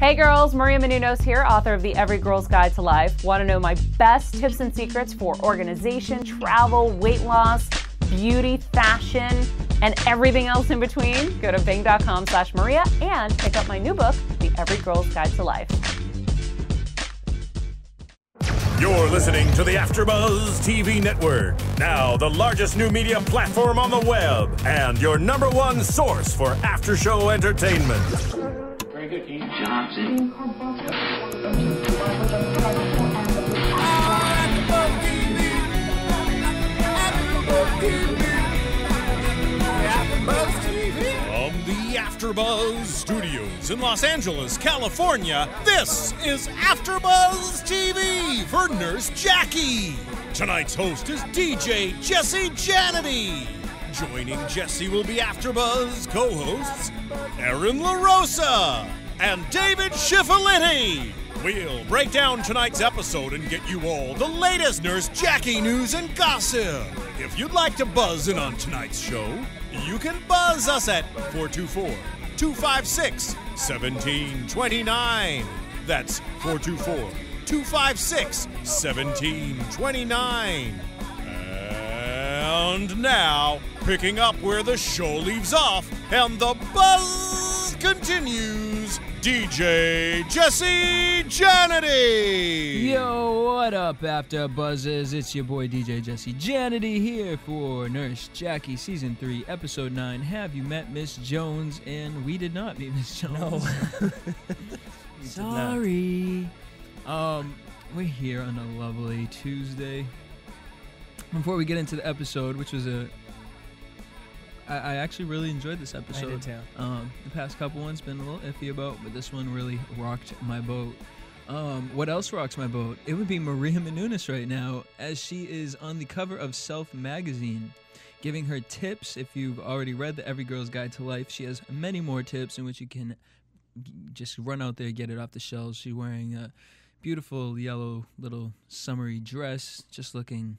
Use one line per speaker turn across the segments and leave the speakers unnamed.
Hey girls, Maria Menounos here, author of the Every Girl's Guide to Life. Want to know my best tips and secrets for organization, travel, weight loss, beauty, fashion, and everything else in between? Go to bing.com/Maria and pick up my new book, The Every Girl's Guide to Life.
You're listening to the AfterBuzz TV network, now the largest new media platform on the web, and your #1 source for after-show entertainment.
Very good, Keith Johnson.
From the AfterBuzz Studios in Los Angeles, California, this is AfterBuzz TV for Nurse Jackie. Tonight's host is DJ Jesse Janity. Joining Jesse will be AfterBuzz co-hosts Aaron LaRosa and David Schifolitti. We'll break down tonight's episode and get you all the latest Nurse Jackie news and gossip. If you'd like to buzz in on tonight's show, you can buzz us at 424-256-1729. That's 424-256-1729. And now, picking up where the show leaves off and the buzz continues, DJ Jesse Janity.
Yo, what up, AfterBuzzers? It's your boy DJ Jesse Janity here for Nurse Jackie Season 3, Episode 9. Have you met Miss Jones? And we did not meet Miss Jones.
No.
Sorry. We're here on a lovely Tuesday. Before we get into the episode, which was I actually really enjoyed this episode.
I did too.
The past couple ones been a little iffy about, but this one really rocked my boat. What else rocks my boat? It would be Maria Menounos right now, as she is on the cover of Self magazine, giving her tips. If you've already read the Every Girl's Guide to Life, she has many more tips in which you can just run out there and get it off the shelves. She's wearing a beautiful yellow little summery dress, just looking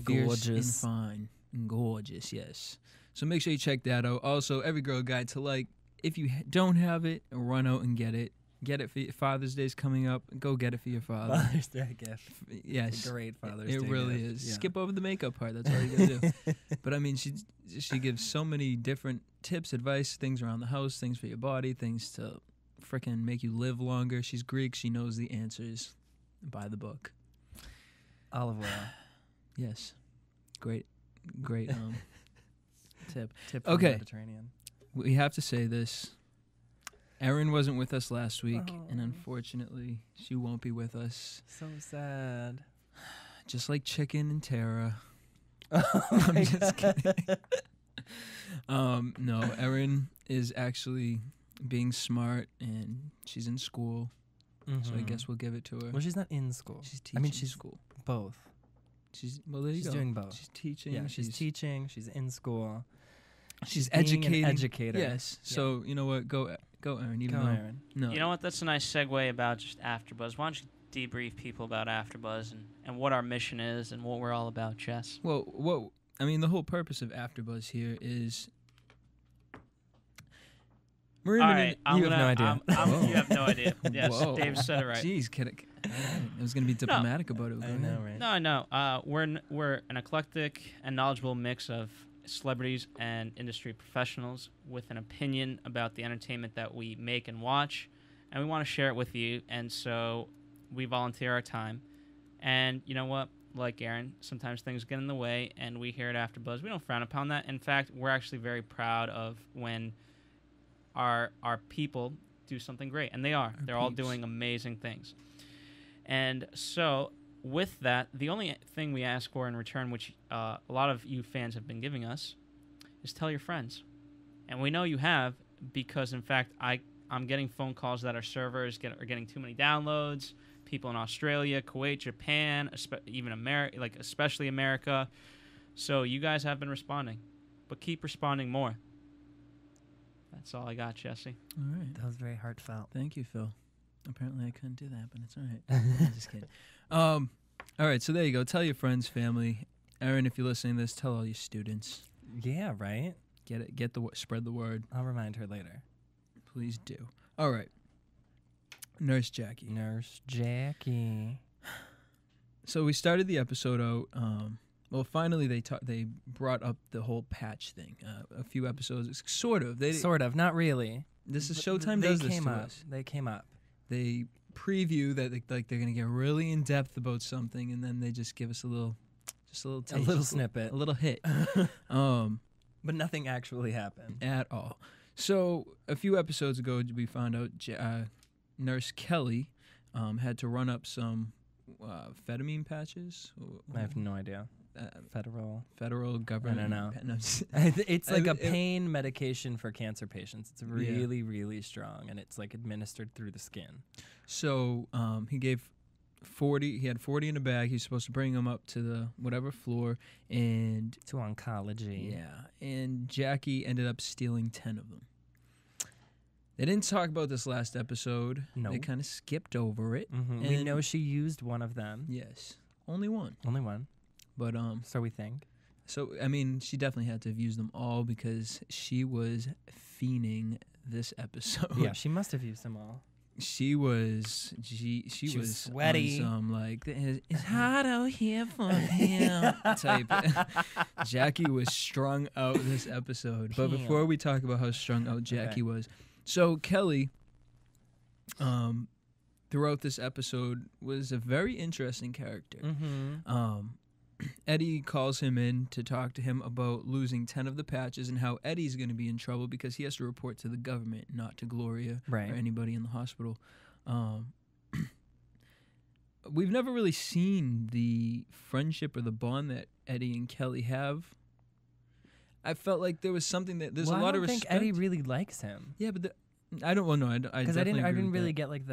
fierce and fine and gorgeous, yes. So make sure you check that out. Also, Every Girl Guide to Like. If you don't have it, run out and get it. Get it for your Father's Day's coming up. Go get it for your father.
Father's Day gift.
Yes.
It's a great Father's Day
It really
gift.
is.
Yeah.
Skip over the makeup part. That's all you gotta do. But I mean, she gives so many different tips, advice, things around the house, things for your body, things to frickin' make you live longer. She's Greek. She knows the answers. Buy the book.
Olive oil.
Yes. Great tip.
Tip from the Mediterranean.
We have to say this. Erin wasn't with us last week, and unfortunately, she won't be with us.
So sad.
Just like Chicken and Tara.
I'm
just kidding. No, Erin is actually being smart, and she's in school, so I guess we'll give it to her.
Well, she's not in school.
She's teaching
she's
school.
Both.
There you
She's
go.
doing both.
She's teaching.
Yeah, she's teaching. She's in school.
She's
being
educating.
an educator.
Yes.
Yeah.
So you know what? Go, Erin.
Go, Erin.
No.
You know what? That's a nice segue about just AfterBuzz. Why don't you debrief people about AfterBuzz and what our mission is and what we're all about, Jess?
Well, I mean, the whole purpose of AfterBuzz here is.
All right,
you have no idea.
You have no idea. Yes,
Whoa.
Dave said it right.
Jeez, I was going to be diplomatic about it.
I know, right?
No. We're an eclectic and knowledgeable mix of celebrities and industry professionals with an opinion about the entertainment that we make and watch, and we want to share it with you. And so we volunteer our time. And you know what? Like Aaron, sometimes things get in the way, and we here at AfterBuzz, we don't frown upon that. In fact, we're actually very proud of when our people do something great, and they are. They're all doing amazing things. And so with that, the only thing we ask for in return, which a lot of you fans have been giving us, is tell your friends. And we know you have, because in fact I'm getting phone calls that our servers are getting too many downloads. People in Australia, Kuwait, Japan, even America, like especially America. So you guys have been responding, but keep responding more. That's all I got, Jesse.
All right.
That was very heartfelt.
Thank you, Phil. Apparently I couldn't do that, but it's all right. I'm just kidding. All right, so there you go. Tell your friends, family. Erin, if you're listening to this, tell all your students.
Yeah, right?
Spread the word.
I'll remind her later.
Please do. All right. Nurse Jackie.
Nurse Jackie.
So we started the episode out. Well, finally they brought up the whole patch thing. A few episodes, sort of.
Sort of, not really.
This is Showtime does this to
up.
us.
They came up.
They preview that they're gonna get really in depth about something, and then they just give us a little taste,
A little snippet.
a little hit,
But nothing actually happened.
at all. So a few episodes ago, we found out Nurse Kelly had to run up some amphetamine patches.
I have no idea. Federal government.
I don't know.
It's like a pain medication for cancer patients. It's really, really strong, and it's like administered through the skin.
So he gave 40. He had 40 in a bag. He's supposed to bring them up to the whatever floor, and
To oncology.
yeah, and Jackie ended up stealing 10 of them. They didn't talk about this last episode.
No.
They kind of skipped over it.
Mm-hmm. We
And-
know she used one of them.
Yes, only one.
Only one.
But
So we think.
so I mean, she definitely had to have used them all because she was fiending this episode.
Yeah, she must have used them all.
She was
was sweaty.
on some like it's hot out here for him type. Jackie was strung out this episode. But before we talk about how strung out Jackie was, so Kelly throughout this episode was a very interesting character.
Mm-hmm.
Eddie calls him in to talk to him about losing 10 of the patches and how Eddie's going to be in trouble because he has to report to the government, not to Gloria
Right.
or anybody in the hospital. We've never really seen the friendship or the bond that Eddie and Kelly have. I felt like there was something that there's a lot of respect.
I don't think Eddie really likes him.
Yeah, but I don't. Well, no, I
Because
definitely
I
agree
didn't
with
really
that.
get like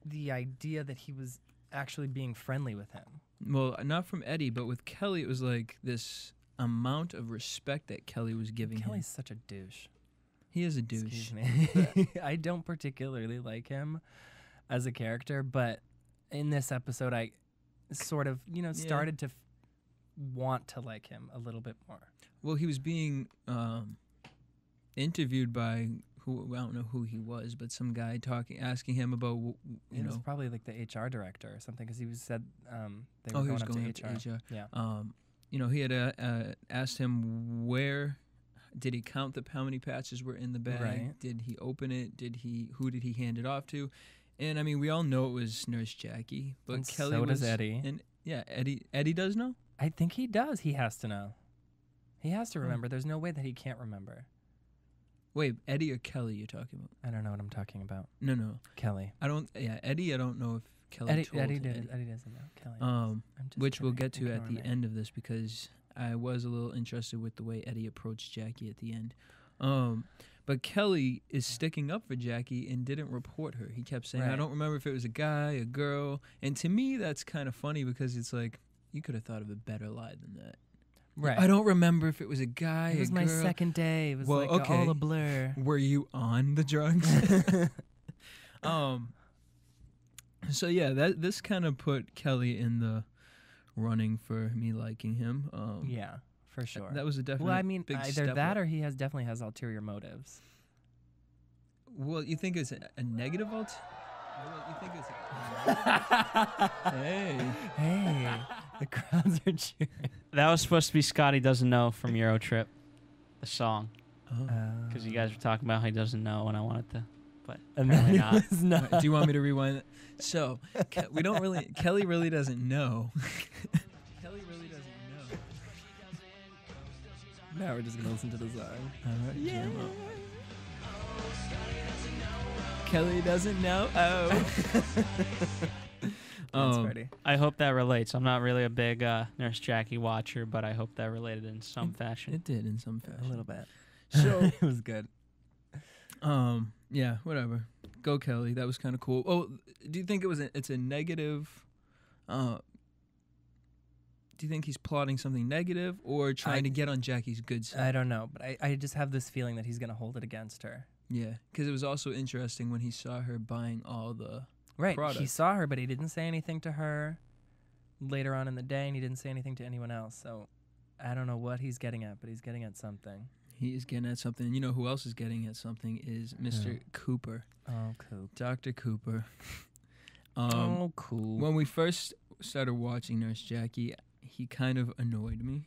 the idea that he was actually being friendly with him.
Well, not from Eddie, but with Kelly, it was like this amount of respect that Kelly was giving him.
Kelly's such a douche.
He is a douche.
Excuse me. I don't particularly like him as a character, but in this episode, I sort of, started to want to like him a little bit more.
Well, he was being interviewed by who I don't know who he was, but some guy asking him about
It was probably like the HR director or something, because he said they were
he
going
was
up
going
to
up
HR.
to HR.
Yeah.
He had asked him where did he count how many patches were in the bag?
Right.
Did he open it? Who did he hand it off to? And I mean, we all know it was Nurse Jackie, but
And
Kelly
so
was
does Eddie.
And yeah, Eddie does know.
I think he does. He has to know. He has to remember. There's no way that he can't remember.
Wait, Eddie or Kelly you're talking about?
I don't know what I'm talking about.
No.
Kelly.
I don't. Yeah, Eddie. I don't know if Kelly
Eddie
told
doesn't know. Kelly. I'm just
which we'll
kidding.
get to at
Ignore
the
me.
end of this because I was a little interested with the way Eddie approached Jackie at the end. But Kelly is sticking up for Jackie and didn't report her. He kept saying, I
Right.
don't remember if it was a guy, a girl. And to me, that's kind of funny because it's like, you could have thought of a better lie than that.
Right.
I don't remember if it was a guy,
It was
a
my
girl.
second day. It was
Well,
like
okay.
all a blur.
Were you on the drugs? So yeah, this kind of put Kelly in the running for me liking him.
Yeah, for sure.
That was a definite.
Well, I mean,
big
either
step
that
up.
or he definitely has ulterior motives.
Well, you think it's a negative Well, you think it's hey.
Hey, the crowds are cheering.
That was supposed to be Scotty Doesn't Know from Euro Trip, the song.
Oh.
Because you guys were talking about how he doesn't know, and I wanted to, but
And then
apparently
it
not.
was not.
Do you want me to rewind it? So, Kelly really doesn't know. Kelly really doesn't know.
Now we're just gonna listen to the song.
All right, jam up. Kelly doesn't know.
That's pretty.
I hope that relates. I'm not really a big Nurse Jackie watcher, but I hope that related in some fashion.
It did in some fashion.
A little bit.
So,
It was good.
yeah, whatever. Go Kelly. That was kind of cool. Oh, do you think it's a negative? Do you think he's plotting something negative or trying to get on Jackie's good side?
I don't know, but I just have this feeling that he's gonna hold it against her.
Yeah, because it was also interesting when he saw her buying all the
Right.
product.
He saw her, but he didn't say anything to her later on in the day, and he didn't say anything to anyone else. So I don't know what he's getting at, but he's getting at something.
He is getting at something. You know who else is getting at something is Mr. Cooper.
Oh, cool.
Dr. Cooper.
Oh, cool.
When we first started watching Nurse Jackie, he kind of annoyed me.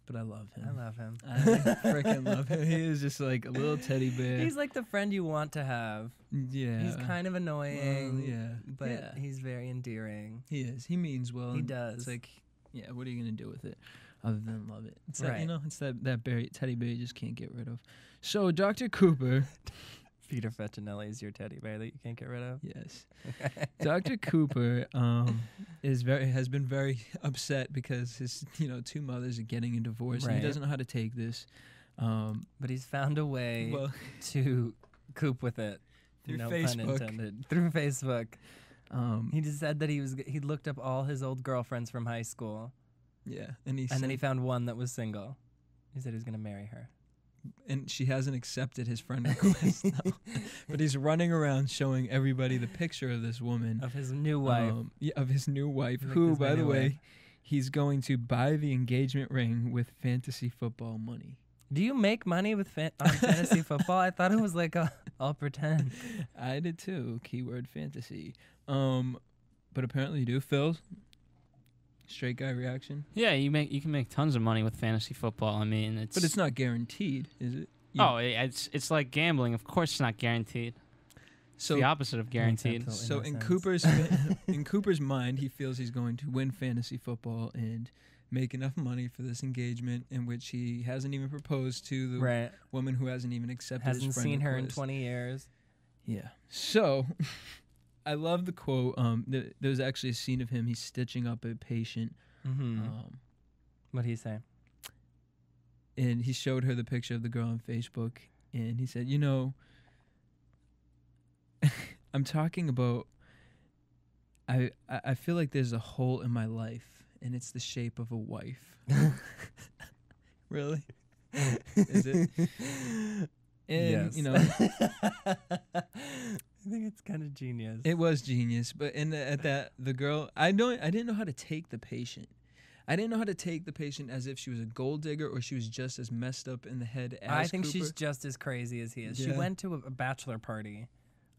But I love him.
I love him.
I freaking love him. He is just like a little teddy bear.
He's like the friend you want to have.
Yeah.
He's kind of annoying.
Yeah.
But
Yeah.
he's very endearing.
He is. He means well.
He
and
does.
It's like, yeah, what are you going to do with it other than love it? It's that,
Right.
you know, it's that teddy bear you just can't get rid of. So Dr. Cooper.
Peter Facinelli is your teddy bear that you can't get rid of.
Yes. Dr. Cooper has been very upset because his two mothers are getting a divorce and
Right.
he doesn't know how to take this.
But he's found a way
Well,
to cope with it.
Through
no pun
Facebook.
intended. Through Facebook. He just said that he looked up all his old girlfriends from high school,
yeah, and
then he found one that was single. He said he was going to marry her.
and she hasn't accepted his friend request. No. But he's running around showing everybody the picture of this woman.
Of his new wife.
Of his new wife,
He's like,
who,
"This is my
by the
new
way,
wife."
he's going to buy the engagement ring with fantasy football money.
Do you make money with on fantasy football? I thought it was like I'll pretend.
I did too. Keyword fantasy. But apparently you do. Phil, straight guy reaction.
Yeah, you can make tons of money with fantasy football. I mean,
But it's not guaranteed, is it?
It's like gambling. Of course, it's not guaranteed. It's
So
the opposite of guaranteed.
absolutely
So
no
in
sense.
Cooper's mind, he feels he's going to win fantasy football and make enough money for this engagement in which he hasn't even proposed to the
Right.
woman who hasn't even accepted his
Hasn't
friend
seen her in
request.
20 years.
Yeah. So I love the quote. There's actually a scene of him. He's stitching up a patient.
Mm-hmm. What'd he say?
And he showed her the picture of the girl on Facebook. And he said, I'm talking about, I feel like there's a hole in my life, and it's the shape of a wife. Really? Is it? And,
Yes. I think it's kind of genius.
it was genius. But the girl, I didn't know how to take the patient. I didn't know how to take the patient as if she was a gold digger or she was just as messed up in the head as
I think
Cooper.
she's just as crazy as he is. She
Yeah.
went to a bachelor party,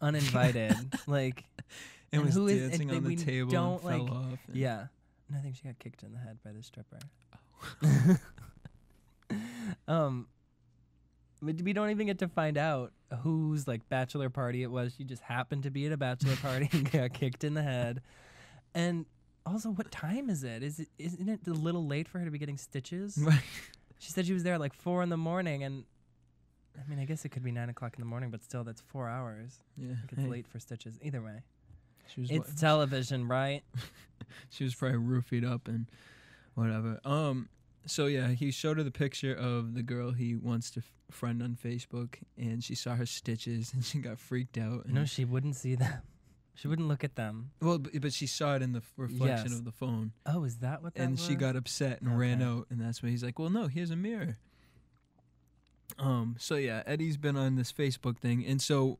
uninvited,
and was
who is-
dancing
and
on the
we
table
don't,
and fell off. And
yeah. And I think she got kicked in the head by the stripper. But we don't even get to find out whose bachelor party it was. She just happened to be at a bachelor party and got kicked in the head. And also, what time is it? Isn't it a little late for her to be getting stitches?
Right.
She said she was there at 4 a.m. and I mean, I guess it could be 9 o'clock in the morning, but still, that's 4 hours.
Yeah.
It's late for stitches. Either way,
She was
it's television, right?
she was probably roofied up and whatever. So yeah, he showed her the picture of the girl he wants to friend on Facebook, and she saw her stitches and she got freaked out. And
No, she wouldn't see them. She wouldn't look at them.
well, but she saw it in the reflection
Yes.
of the phone,
Oh, is that what that
and
was?
she got upset and ran
Okay.
out. And that's when he's like, "Well, no, here's a mirror." So yeah, Eddie's been on this Facebook thing, and so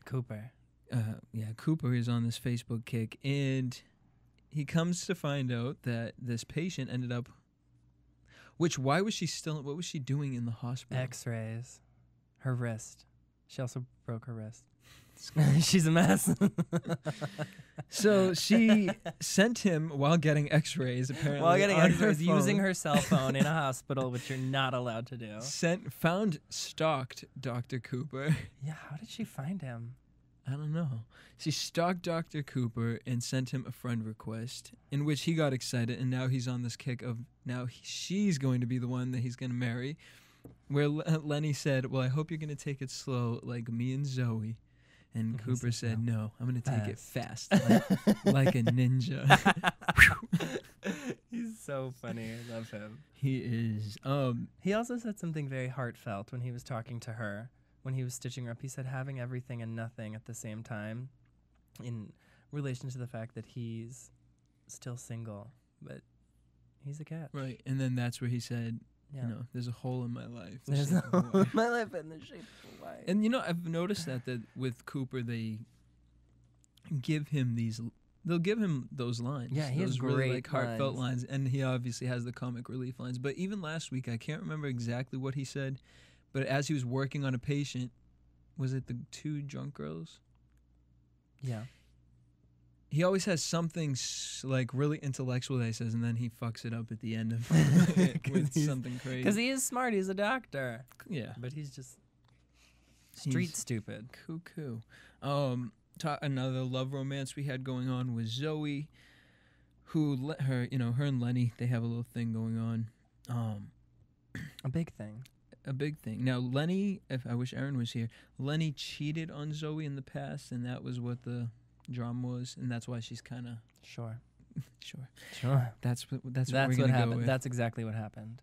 Cooper.
Cooper is on this Facebook kick, and he comes to find out that this patient ended up. Why was she still? What was she doing in the hospital?
X-rays. Her wrist. She also broke her wrist. She's a mess.
So she sent him while getting X-rays. Apparently,
While getting
on
X-rays,
her phone,
using her cell phone in a hospital, which you're not allowed to do.
stalked Dr. Cooper.
Yeah, how did she find him?
I don't know. She stalked Dr. Cooper and sent him a friend request, in which he got excited, and now he's on this kick of she's going to be the one that he's going to marry. Where Lenny said, "Well, I hope you're going to take it slow, like me and Zoe." And
He
Cooper
said,
said, "No, I'm going to take it
Fast."
fast, like a ninja."
He's so funny. I love him.
He is.
He also said something very heartfelt when he was talking to her, when he was stitching her up. He said having everything and nothing at the same time in relation to the fact that he's still single, but he's a catch.
Right, and then that's where he said,
Yeah.
there's a hole in my life. the
There's
shape of a wife."
my life in the shape of a wife.
And I've noticed that with Cooper, they give him these they'll give him those lines.
Yeah, he has
those really
great
like heartfelt lines, and he obviously has the comic relief lines. But even last week, I can't remember exactly what he said, but as he was working on a patient, was it the 2 drunk girls?
Yeah.
He always has something like really intellectual that he says, and then he fucks it up at the end of it with something crazy.
Because he is smart. He's a doctor.
Yeah,
But he's just street stupid.
Cuckoo. Another love romance we had going on was Zoe, who her and Lenny, they have a little thing going on.
A big thing.
A big thing. Now, Lenny, if I wish Aaron was here, Lenny cheated on Zoe in the past, and that was what the drama was, and that's why she's kind of
Sure.
Sure. That's what we're gonna
what
go
happened.
with.
That's exactly what happened.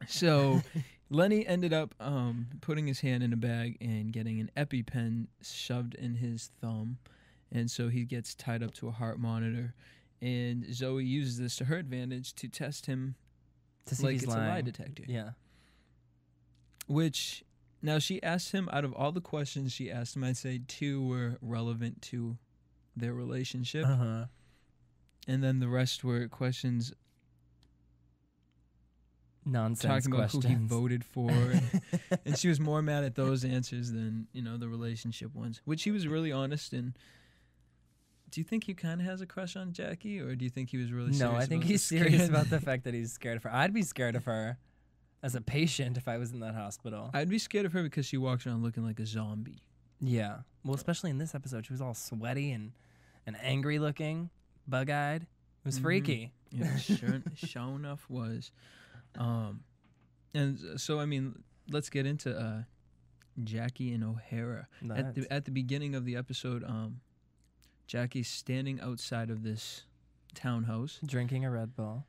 So, Lenny ended up putting his hand in a bag and getting an EpiPen shoved in his thumb, and so he gets tied up to a heart monitor. And Zoe uses this to her advantage to test him
To see
like
if he's
it's
lying.
a lie detector.
Yeah.
Which, now she asked him, out of all the questions she asked him, I'd say 2 were relevant to their relationship.
Uh-huh.
And then the rest were questions
Nonsense
talking about
questions.
who he voted for. And she was more mad at those answers than, the relationship ones, which he was really honest in. Do you think he kind of has a crush on Jackie, or do you think he was really serious?
No, I think
about
he's
the
serious
scan?
about the fact that he's scared of her. I'd be scared of her as a patient if I was in that hospital.
I'd be scared of her because she walks around looking like a zombie.
Yeah. Well, especially in this episode, she was all sweaty and angry looking, bug-eyed. It was freaky.
Yeah, sure enough was. And so, I mean, let's get into Jackie and OHara. At the beginning of the episode, Jackie's standing outside of this townhouse.
Drinking a Red Bull.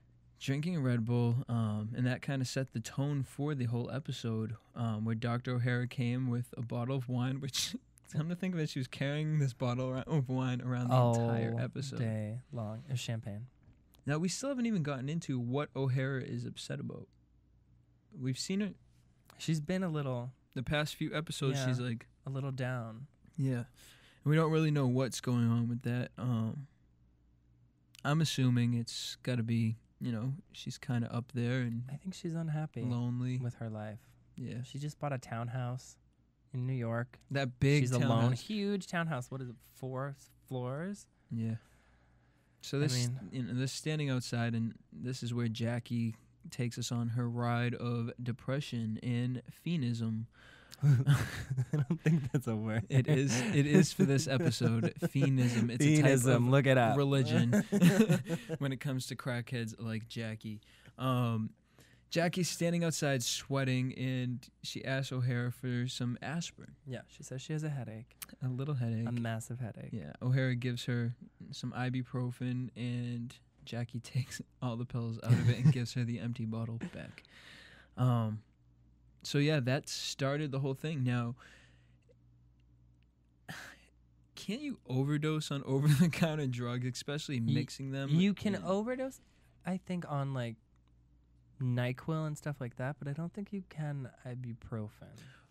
And that kind of set the tone for the whole episode, where Dr. OHara came with a bottle of wine, which, come to think of it, she was carrying this bottle of wine around the entire episode.
All day long. It was champagne.
Now, we still haven't even gotten into what OHara is upset about. We've seen her.
She's been a little...
The past few episodes,
Yeah.
she's like...
A little down.
Yeah. And we don't really know what's going on with that. I'm assuming it's got to be, she's kind of up there and
I think she's unhappy
lonely.
with her life.
Yeah.
She just bought a townhouse in New York.
That big
She's
townhouse.
alone. Huge townhouse. What is it? 4 floors?
Yeah. So this, this standing outside, and this is where Jackie takes us on her ride of depression and fiendism.
I don't think that's a word.
It is for this episode. Fiendism. It's a type of
look it up.
religion when it comes to crackheads like Jackie. Jackie's standing outside sweating, and she asks OHara for some aspirin.
Yeah, she says she has a headache.
A little headache.
A massive headache.
Yeah, OHara gives her some ibuprofen, and Jackie takes all the pills out of it and gives her the empty bottle back. So yeah, that started the whole thing. Now, can't you overdose on over-the-counter drugs, especially mixing them?
You can overdose, I think, on like NyQuil and stuff like that, but I don't think you can ibuprofen.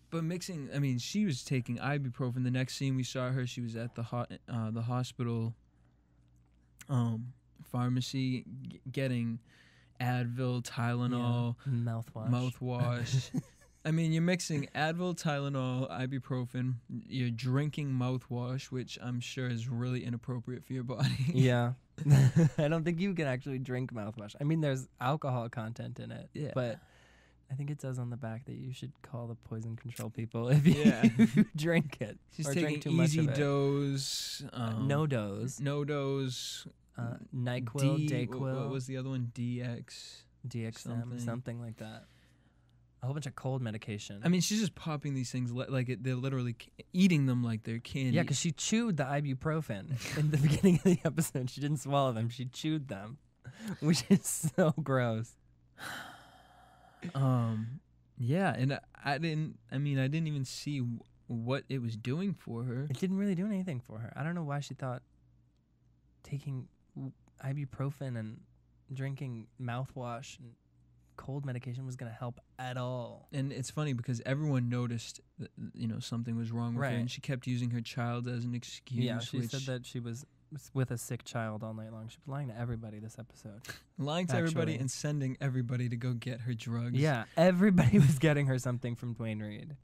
But mixing, I mean, she was taking ibuprofen. The next scene we saw her, she was at the hospital pharmacy getting Advil, Tylenol, mouthwash. I mean, you're mixing Advil, Tylenol, ibuprofen. You're drinking mouthwash, which I'm sure is really inappropriate for your body.
Yeah. I don't think you can actually drink mouthwash. I mean, there's alcohol content in it.
Yeah.
But I think it says on the back that you should call the poison control people if you drink it.
She's
or
taking
drink too much
easy
of it.
dose.
No dose.
No dose.
NyQuil, Dayquil.
What was the other one? DX.
DXM, something like that. A whole bunch of cold medication.
I mean, she's just popping these things they're literally eating them like they're candy.
Yeah, because she chewed the ibuprofen in the beginning of the episode. She didn't swallow them. She chewed them, which is so gross.
Yeah, and I didn't even see what it was doing for her.
It didn't really do anything for her. I don't know why she thought taking ibuprofen and drinking mouthwash and cold medication was going to help at all.
And it's funny because everyone noticed that, something was wrong with her, and she kept using her child as an excuse.
Yeah, she said that she was with a sick child all night long. She was lying to everybody this episode.
Lying to everybody and sending everybody to go get her drugs.
Yeah, everybody was getting her something from Dwayne Reed.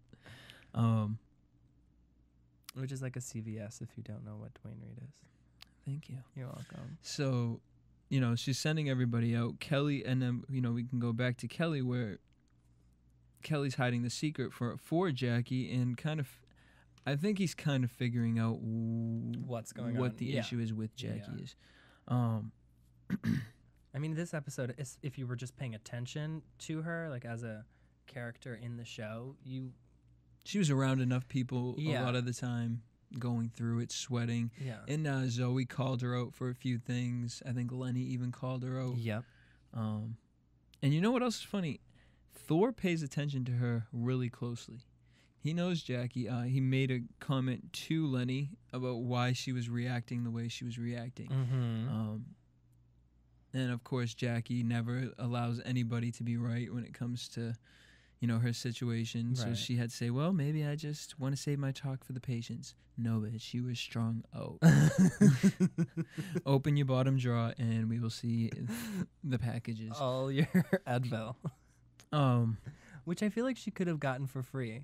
Which is like a CVS if you don't know what Dwayne Reed is.
Thank you.
You're welcome.
So, she's sending everybody out. Kelly, and then, we can go back to Kelly where Kelly's hiding the secret for Jackie and I think he's kind of figuring out
what's going on.
What the issue is with Jackie is.
I mean, this episode, if you were just paying attention to her, like as a character in the show,
she was around enough people a lot of the time, going through it, sweating.
Yeah.
And Zoe called her out for a few things. I think Lenny even called her out.
Yep.
And you know what else is funny? Thor pays attention to her really closely. He knows Jackie. He made a comment to Lenny about why she was reacting the way she was reacting.
Mm-hmm.
And of course, Jackie never allows anybody to be right when it comes to, her situation.
Right.
So she had to say, well, maybe I just want to save my talk for the patients. No, bitch, she was strung out. Open your bottom drawer and we will see the packages.
All your Advil. Which I feel like she could have gotten for free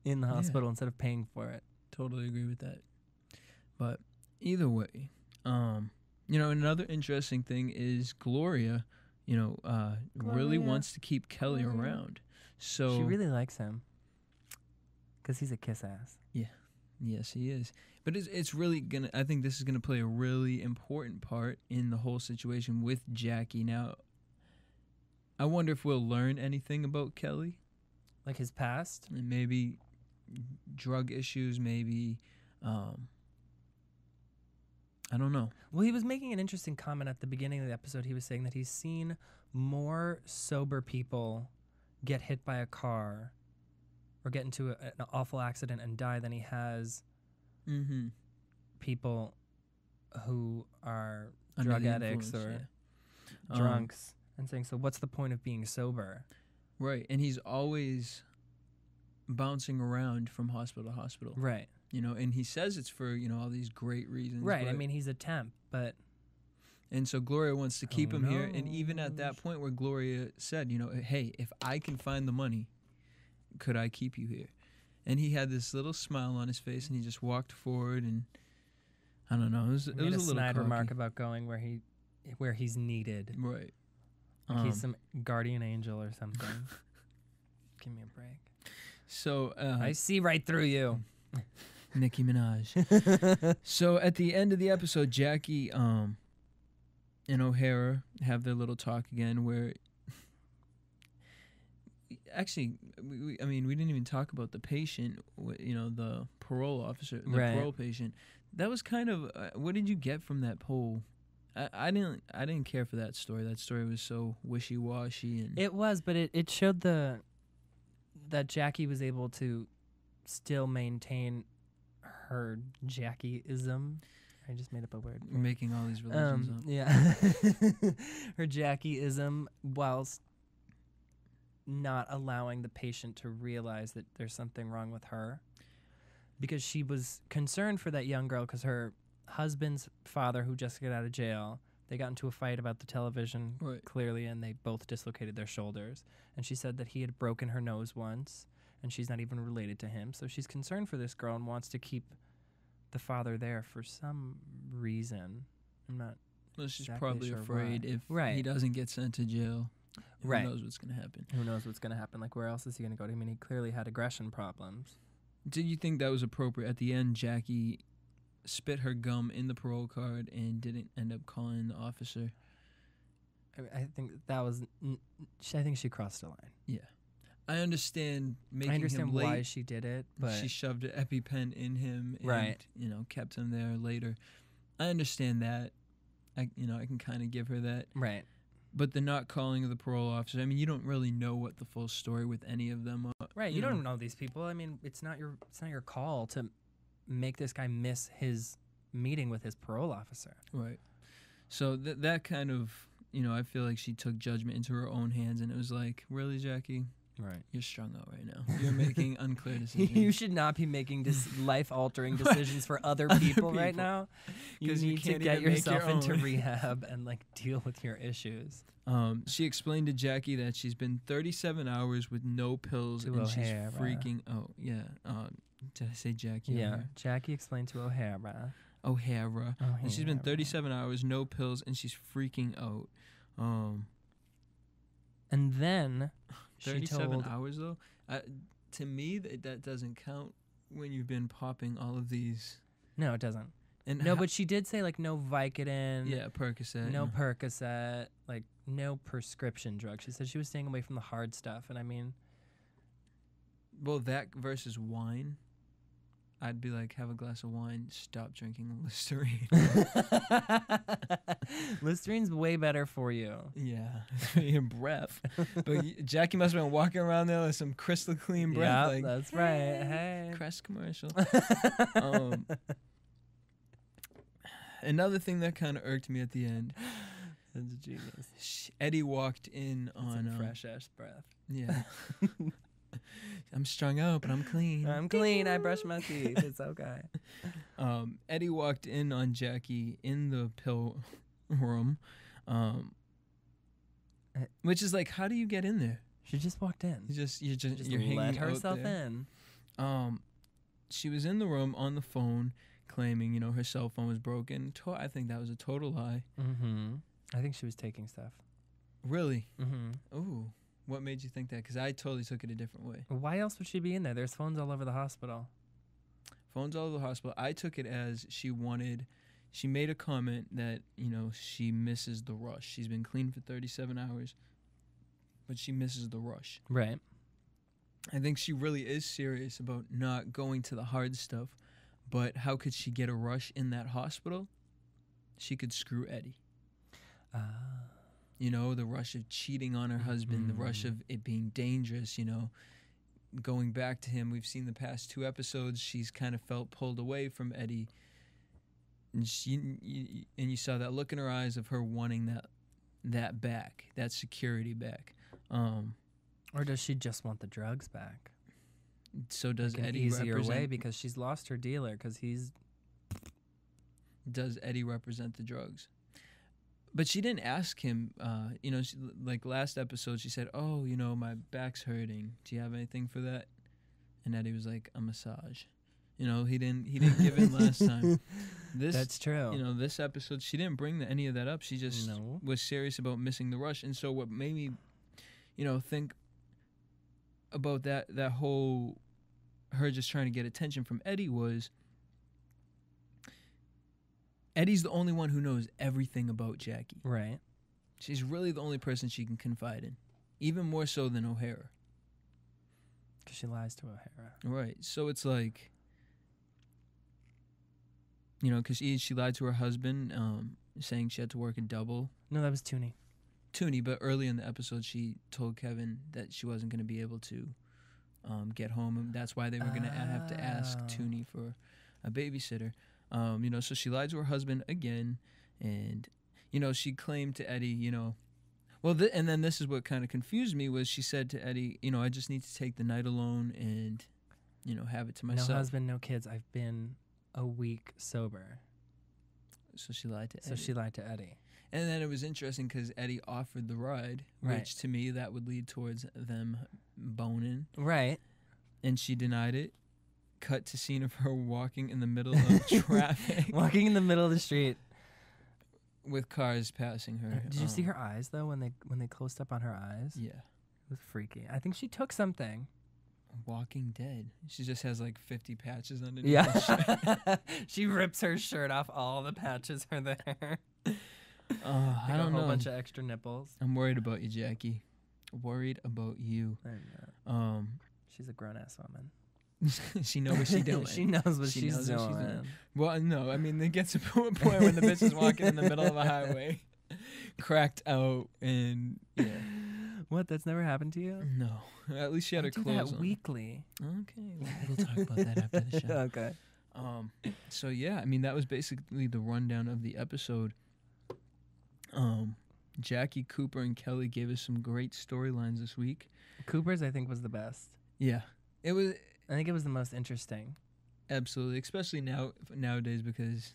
in the hospital instead of paying for it.
Totally agree with that. But either way, another interesting thing is Gloria, really wants to keep Kelly around. So
she really likes him because he's a kiss ass.
Yeah. Yes, he is. But it's really I think this is gonna play a really important part in the whole situation with Jackie. Now, I wonder if we'll learn anything about Kelly.
Like his past?
And maybe drug issues, maybe, I don't know.
Well, he was making an interesting comment at the beginning of the episode. He was saying that he's seen more sober people get hit by a car or get into an awful accident and die than he has people who are drug addicts or drunks. And saying, so what's the point of being sober?
Right, and he's always bouncing around from hospital to hospital.
Right.
And he says it's for, all these great reasons.
Right, I mean, he's a temp, but...
And so Gloria wants to keep him here, and even at that point where Gloria said, hey, if I can find the money, could I keep you here? And he had this little smile on his face, and he just walked forward, and I don't know, it was a little
snide
cocky.
Remark about going where he's needed.
Right.
Like he's some guardian angel or something. Give me a break. So I see right through you.
Nicki Minaj. So at the end of the episode, Jackie and OHara have their little talk again where actually we didn't even talk about the patient, the parole officer, the parole patient. That was kind of what did you get from that poll? I didn't care for that story. That story was so wishy-washy, and
it was, but it showed that Jackie was able to still maintain her Jackie-ism. I just made up a word.
We're making all these religions up.
Yeah. Her Jackie-ism whilst not allowing the patient to realize that there's something wrong with her. Because she was concerned for that young girl because her husband's father, who just got out of jail, they got into a fight about the television, clearly, and they both dislocated their shoulders. And she said that he had broken her nose once, and she's not even related to him. So she's concerned for this girl and wants to keep the father there for some reason. I'm not
she's
exactly
probably
sure
afraid
why.
if he doesn't get sent to jail. Who knows what's going to happen?
Who knows what's going to happen? Like, where else is he going to go? I mean, he clearly had aggression problems.
Did you think that was appropriate? At the end, Jackie spit her gum in the parole card and didn't end up calling the officer.
I think that was... I think she crossed the line.
Yeah. I understand making him late.
I understand why she did it, but...
She shoved an EpiPen in him and, kept him there later. I understand that. I can kind of give her that.
Right.
But the not calling of the parole officer, I mean, you don't really know what the full story with any of them are.
Right, you don't know these people. I mean, it's not your call to make this guy miss his meeting with his parole officer.
Right. So that kind of, I feel like she took judgment into her own hands, and it was like, really, Jackie?
Right.
You're strung out right now. You're making unclear decisions.
You should not be making life-altering decisions for other people right now. You
'Cause you
need to
can't
get
even make
yourself
your
into
own.
rehab and like deal with your issues.
She explained to Jackie that she's been 37 hours with no pills
To
and she's
OHara.
freaking out. Yeah. Did I say Jackie?
Yeah.
O'Hara?
Jackie explained to OHara.
O'Hara. And she's been
O'Hara.
37 hours, no pills, and she's freaking out.
And then she
37
told
hours though. To me, that doesn't count when you've been popping all of these.
No, it doesn't.
And
No, but she did say like no Vicodin.
yeah, Percocet.
No Percocet, like no prescription drugs. She said she was staying away from the hard stuff, and I mean,
Well, that versus wine, I'd be like, have a glass of wine, stop drinking Listerine.
Listerine's way better for you.
Yeah, your breath. But Jackie must have been walking around there with some crystal clean breath.
Yeah,
like,
that's right. Hey.
Crest commercial. Another thing that kind of irked me at the end,
That's genius.
Eddie walked in on
Some fresh ass breath.
Yeah. I'm strung out, but I'm clean.
I'm clean. I brush my teeth. It's okay.
Eddie walked in on Jackie in the pill room, which is like, how do you get in there?
She just walked in.
You're hanging
let
out
herself
there.
in.
She was in the room on the phone, claiming her cell phone was broken. I think that was a total lie.
Mm-hmm. I think she was taking stuff.
Really?
Mm-hmm.
Ooh. What made you think that? Because I totally took it a different way.
Why else would she be in there? There's phones all over the hospital.
Phones all over the hospital. I took it as she made a comment that, she misses the rush. She's been clean for 37 hours, but she misses the rush.
Right.
I think she really is serious about not going to the hard stuff, but how could she get a rush in that hospital? She could screw Eddie. The rush of cheating on her husband, the rush of it being dangerous, going back to him. We've seen the past 2 episodes, she's kind of felt pulled away from Eddie. And you saw that look in her eyes of her wanting that back, that security back.
Or does she just want the drugs back?
So does
Like an
Eddie
easier
represent...
way because she's lost her dealer because he's...
Does Eddie represent the drugs? But she didn't ask him, like last episode, she said, oh, my back's hurting. Do you have anything for that? And Eddie was like, a massage. He didn't give in last time.
That's true.
This episode, she didn't bring any of that up. She just was serious about missing the rush. And so what made me, think about that whole, her just trying to get attention from Eddie was, Eddie's the only one who knows everything about Jackie.
Right.
She's really the only person she can confide in, even more so than OHara.
Because she lies to OHara.
Right. So it's like, because she lied to her husband, saying she had to work a double.
No, that was Toonie.
But early in the episode, she told Kevin that she wasn't going to be able to get home, and that's why they were going to have to ask Toonie for a babysitter. So she lied to her husband again, and, she claimed to Eddie, and then this is what kind of confused me was she said to Eddie, I just need to take the night alone and, have it to myself.
No husband, no kids. I've been a week sober.
So she lied to Eddie.
So she lied to Eddie.
And then it was interesting because Eddie offered the ride,
Right.
which to me that would lead towards them boning.
Right.
And she denied it. Cut to scene of her walking in the middle of traffic.
Walking in the middle of the street.
With cars passing her.
Did you see her eyes, though, when they closed up on her eyes?
Yeah.
It was freaky. I think she took something.
Walking Dead. She just has like 50 patches underneath.
Yeah. She rips her shirt off. All the patches are there.
I don't know.
A whole bunch of extra nipples.
I'm worried about you, Jackie. Worried about you.
I'm not. She's a grown-ass woman.
She knows what she's doing.
She knows what she's doing.
Well, no, I mean, it gets to a point when the bitch is walking in the middle of a highway, cracked out, and yeah.
What? That's never happened to you?
No. At least she had her
do
clothes
that
on.
weekly.
Okay, we'll talk about that after the show.
Okay.
So yeah, I mean, that was basically the rundown of the episode. Jackie, Cooper, and Kelly gave us some great storylines this week.
Cooper's, I think, was the best.
Yeah, it was.
I think it was the most interesting.
Absolutely, especially nowadays because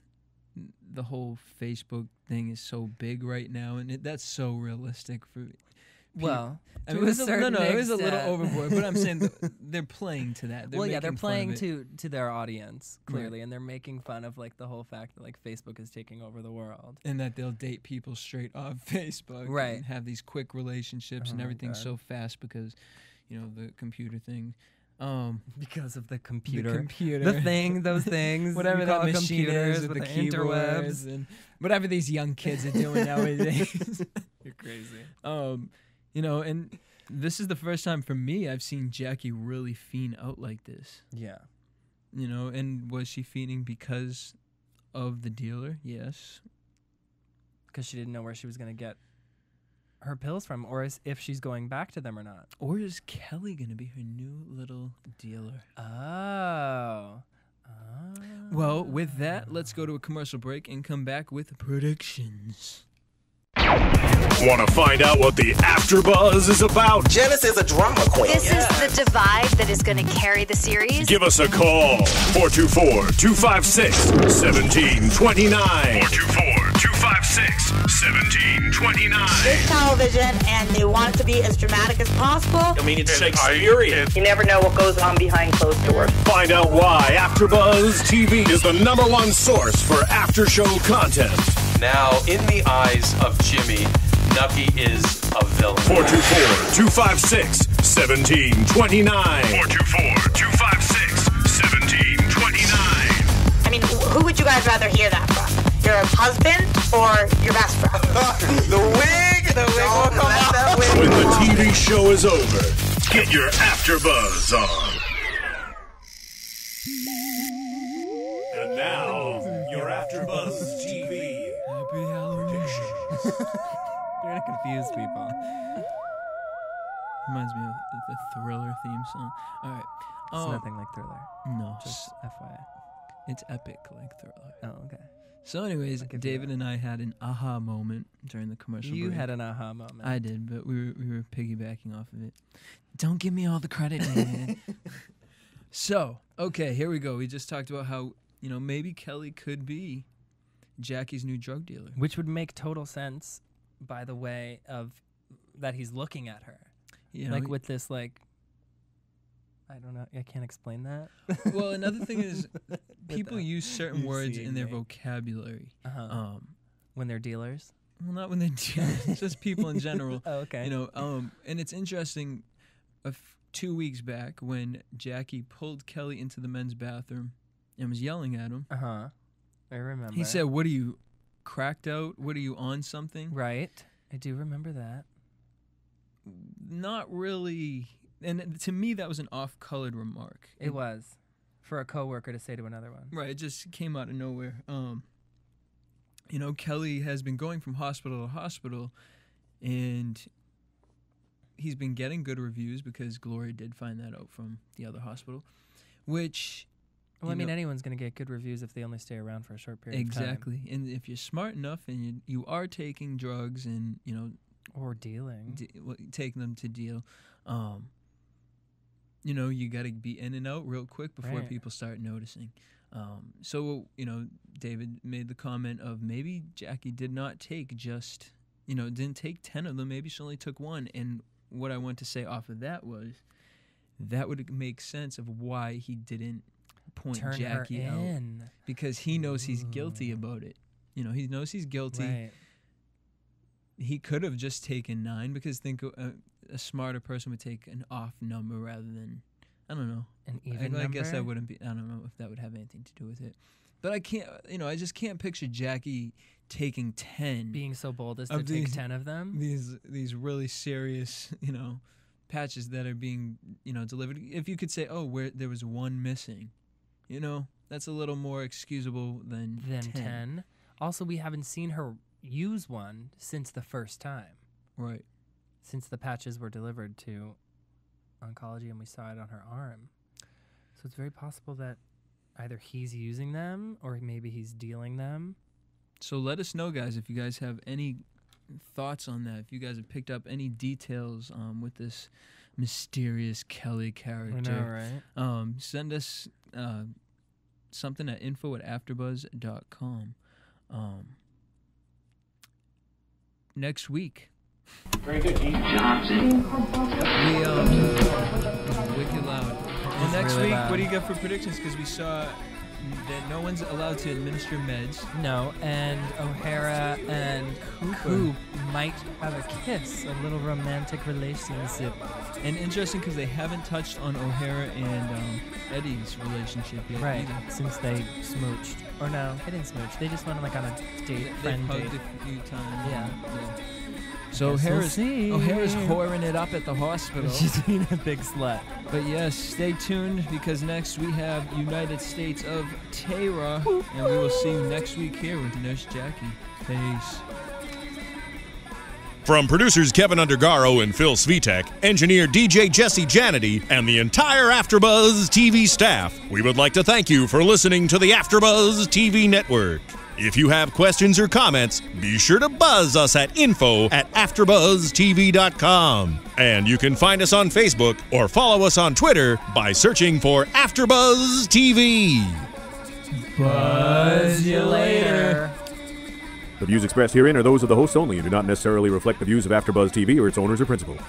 the whole Facebook thing is so big right now, and that's so realistic for.
Well,
I mean, it was a little overboard, but I'm saying they're playing to that.
They're playing to their audience clearly, and they're making fun of like the whole fact that like Facebook is taking over the world,
and that they'll date people straight off Facebook,
right?
And have these quick relationships, and everything's so fast because, the computer thing.
Because of the computer,
those
things,
whatever that machine is with the
interwebs,
and whatever these young kids are doing nowadays.
You're crazy.
And this is the first time for me I've seen Jackie really fiend out like this.
Yeah.
And was she fiending because of the dealer? Yes.
Because she didn't know where she was going to get her pills from, or if she's going back to them or not.
Or is Kelly going to be her new little dealer?
Oh.
Well, with that, let's go to a commercial break and come back with predictions.
Want to find out what the AfterBuzz is about?
Janice is a drama queen.
This is the divide that is going to carry the series.
Give us a call. 424-256-1729. 424-256-1729.
It's television, and they want it to be as dramatic as possible.
I mean, it's Shakespearean.
You never know what goes on behind closed doors.
Find out why AfterBuzz TV is the #1 source for after-show content.
Now, in the eyes of Jimmy, Nucky is a villain.
424-256-1729. 424-256-1729.
I mean, who would you guys rather hear that from? Your husband or your best friend?
The wig! The wig will come out.
When the TV show is over, get your AfterBuzz on. And now, your AfterBuzz TV.
Happy Halloween.
You're going to confuse people.
Reminds me of the Thriller theme song. All right.
It's nothing like Thriller.
No.
Just FYI.
It's epic like Thriller.
Oh, okay.
So anyways, David and I had an aha moment during the commercial break.
You had an aha moment.
I did, but we were piggybacking off of it. Don't give me all the credit, man. So, okay, here we go. We just talked about how, maybe Kelly could be Jackie's new drug dealer.
Which would make total sense by the way of that he's looking at her. With this, I don't know. I can't explain that.
Well, another thing is people use certain words in their vocabulary.
When they're dealers?
Well, not when they're dealers. Just people in general.
Oh, okay.
And it's interesting, 2 weeks back when Jackie pulled Kelly into the men's bathroom and was yelling at him.
I remember.
He said, "What are you, cracked out? What are you, on something?"
Right. I do remember that.
Not really. And to me, that was an off-colored remark.
It was. For a coworker to say to another one.
Right. It just came out of nowhere. Kelly has been going from hospital to hospital, and he's been getting good reviews because Gloria did find that out from the other hospital, which...
Well, I mean, anyone's going to get good reviews if they only stay around for a short period of time.
Exactly. And if you're smart enough and you are taking drugs and,
or dealing.
Taking them to deal, you got to be in and out real quick before people start noticing. So, David made the comment of maybe Jackie did not take didn't take 10 of them. Maybe she only took one. And what I want to say off of that was that would make sense of why he didn't point
Turn
Jackie
her
out.
in.
Because he knows he's guilty about it. He knows he's guilty.
Right.
He could have just taken 9 because a smarter person would take an off number rather than, I don't know.
An even number?
I guess that wouldn't be, I don't know if that would have anything to do with it. But I can't, I just can't picture Jackie taking 10.
Being so bold as to take 10 of them?
These really serious, patches that are being, delivered. If you could say, where there was one missing, that's a little more excusable than 10.
Also, we haven't seen her use one since the first time.
Right.
Since the patches were delivered to oncology and we saw it on her arm. So it's very possible that either he's using them or maybe he's dealing them.
So let us know, guys, if you guys have any thoughts on that. If you guys have picked up any details with this mysterious Kelly character.
I know, right?
Send us something at info@afterbuzz.com. Next week.
Very good, Keith.
Wicked loud. And next
really
week,
loud.
what do you got for predictions? Because we saw that no one's allowed to administer meds.
No, and OHara and Coop might have a kiss, a little romantic relationship.
And interesting because they haven't touched on OHara and Eddie's relationship yet.
Right,
either.
since they smooched. Or no, they didn't smooch. They just went like on a date, friend
They've
date.
hugged a few times.
Yeah.
So
Guess we'll
OHara's
see.
whoring it up at the hospital.
She's being a big slut.
But yes, stay tuned because next we have United States of Terror, and we will see you next week here with Nurse Jackie. Peace.
From producers Kevin Undergaro and Phil Svitek, engineer DJ Jesse Janity, and the entire AfterBuzz TV staff, we would like to thank you for listening to the AfterBuzz TV network. If you have questions or comments, be sure to buzz us at info@AfterBuzzTV.com. And you can find us on Facebook or follow us on Twitter by searching for AfterBuzz TV.
Buzz you later.
The views expressed herein are those of the hosts only and do not necessarily reflect the views of AfterBuzz TV or its owners or principals.